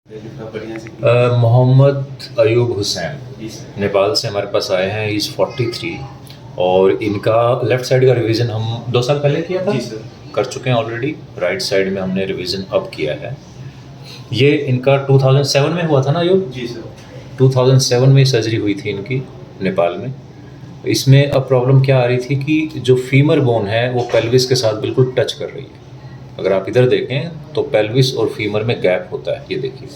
मोहम्मद अयूब हुसैन नेपाल से हमारे पास आए हैं। इज़ 43 और इनका लेफ़्ट साइड का रिवीजन हम 2 साल पहले किया था। जी सर, कर चुके हैं ऑलरेडी। राइट साइड में हमने रिवीजन अब किया है। ये इनका 2007 में हुआ था ना अयूब? जी सर, 2007 में सर्जरी हुई थी इनकी नेपाल में। इसमें अब प्रॉब्लम क्या आ रही थी कि जो फीमर बोन है वो पेल्विस के साथ बिल्कुल टच कर रही है। अगर आप इधर देखें तो पेल्विस और फीमर में गैप होता है, ये देखिए।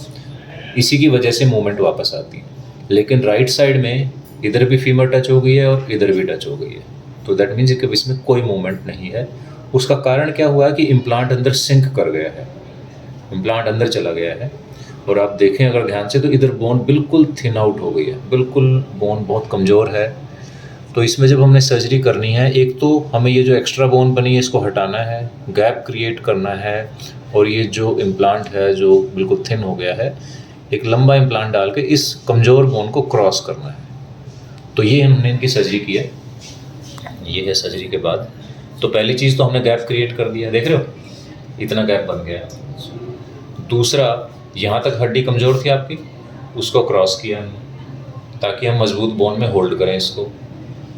इसी की वजह से मूवमेंट वापस आती है। लेकिन राइट साइड में इधर भी फीमर टच हो गई है और इधर भी टच हो गई है, तो दैट मीन्स कि इसमें कोई मूवमेंट नहीं है। उसका कारण क्या हुआ है कि इम्प्लांट अंदर सिंक कर गया है, इम्प्लांट अंदर चला गया है। और आप देखें अगर ध्यान से तो इधर बोन बिल्कुल थिन आउट हो गई है, बिल्कुल बोन बहुत कमज़ोर है। तो इसमें जब हमने सर्जरी करनी है, एक तो हमें ये जो एक्स्ट्रा बोन बनी है इसको हटाना है, गैप क्रिएट करना है, और ये जो इम्प्लांट है जो बिल्कुल थिन हो गया है, एक लंबा इम्प्लांट डाल के इस कमज़ोर बोन को क्रॉस करना है। तो ये हमने इनकी सर्जरी की है। ये है सर्जरी के बाद। तो पहली चीज़ तो हमने गैप क्रिएट कर दिया, देख रहे हो इतना गैप बन गया। दूसरा, यहाँ तक हड्डी कमज़ोर थी आपकी, उसको क्रॉस किया हमने ताकि हम मजबूत बोन में होल्ड करें इसको।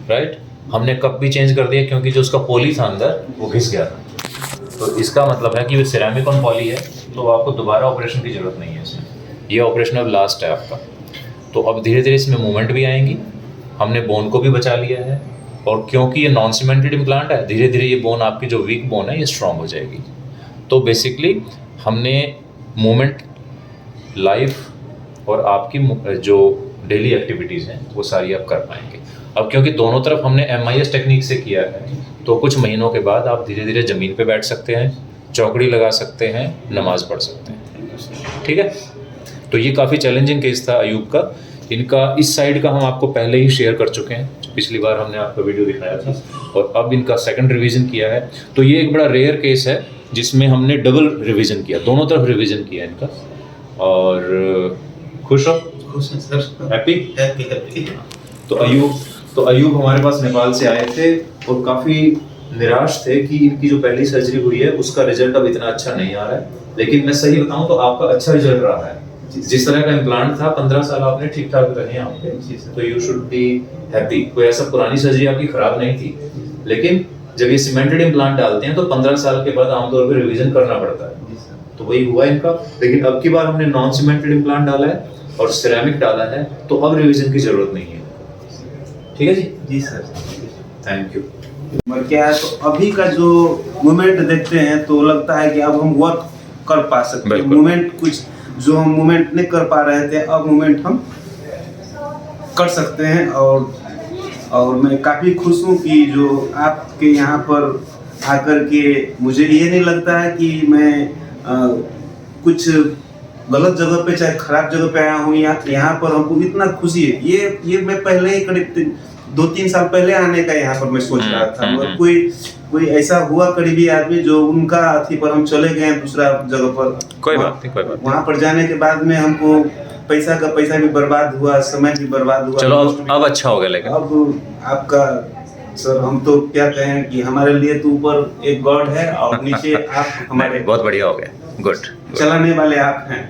राइट, हमने कप भी चेंज कर दिया क्योंकि जो उसका पॉली था अंदर वो घिस गया था। तो इसका मतलब है कि वो सिरेमिक ऑन पॉली है, तो आपको दोबारा ऑपरेशन की ज़रूरत नहीं है इसमें। ये ऑपरेशन अब लास्ट है आपका। तो अब धीरे धीरे इसमें मूवमेंट भी आएंगी। हमने बोन को भी बचा लिया है, और क्योंकि ये नॉन सीमेंटेड इम्प्लांट है, धीरे धीरे ये बोन आपकी जो वीक बोन है ये स्ट्रॉन्ग हो जाएगी। तो बेसिकली हमने मूवमेंट, लाइफ और आपकी जो डेली एक्टिविटीज़ हैं वो सारी आप कर पाएंगे। अब क्योंकि दोनों तरफ हमने MIS टेक्निक से किया है, तो कुछ महीनों के बाद आप धीरे धीरे ज़मीन पे बैठ सकते हैं, चौकड़ी लगा सकते हैं, नमाज़ पढ़ सकते हैं। ठीक है। तो ये काफ़ी चैलेंजिंग केस था अयूब का। इनका इस साइड का हम आपको पहले ही शेयर कर चुके हैं, पिछली बार हमने आपको वीडियो दिखाया था, और अब इनका सेकंड रिवीजन किया है। तो ये एक बड़ा रेयर केस है जिसमें हमने डबल रिवीजन किया, दोनों तरफ रिवीजन किया इनका। और खुश हो? खुश हैं सर, हैप्पी? तो अयूब हमारे पास नेपाल से आए थे और काफ़ी निराश थे कि इनकी जो पहली सर्जरी हुई है उसका रिजल्ट अब इतना अच्छा नहीं आ रहा है। लेकिन मैं सही बताऊं तो आपका अच्छा रिजल्ट रहा है। जिस तरह का इम्प्लांट था, 15 साल आपने ठीक ठाक रहे यहाँ पे, तो यू शुड बी हैप्पी। कोई ऐसा पुरानी सर्जरी आपकी खराब नहीं थी। लेकिन जब ये सीमेंटेड इम्प्लांट डालते हैं तो 15 साल के बाद आमतौर पर रिवीजन करना पड़ता है, तो वही हुआ इनका। लेकिन अब की बार हमने नॉन सीमेंटेड इम्प्लांट डाला है और सिरेमिक डाला है, तो अब रिवीजन की जरूरत नहीं है। ठीक है जी? जी सर, थैंक यू। और क्या है, तो अभी का जो मूवमेंट देखते हैं तो लगता है कि अब हम वर्क कर पा सकते हैं। मूवमेंट कुछ जो हम मूवमेंट नहीं कर पा रहे थे, अब मूवमेंट हम कर सकते हैं। और मैं काफ़ी खुश हूँ कि जो आपके यहाँ पर आकर के मुझे ये नहीं लगता है कि मैं कुछ गलत जगह पे, चाहे खराब जगह पे आया हूँ। यहाँ पर हमको इतना खुशी है। ये मैं पहले ही करीब 2-3 साल पहले आने का यहाँ पर मैं सोच रहा था, मगर कोई ऐसा हुआ करीबी आदमी जो उनका अथी पर हम चले गए दूसरा जगह पर। कोई बात नहीं। वहाँ पर जाने के बाद में हमको पैसा भी बर्बाद हुआ, समय भी बर्बाद हुआ। चलो अब अच्छा हो गया। लेकिन अब आपका सर, हम तो क्या कहें कि हमारे लिए तो ऊपर एक गॉड है और नीचे आप हमारे बहुत बढ़िया हो गया। गुड। चलाने वाले आप हैं।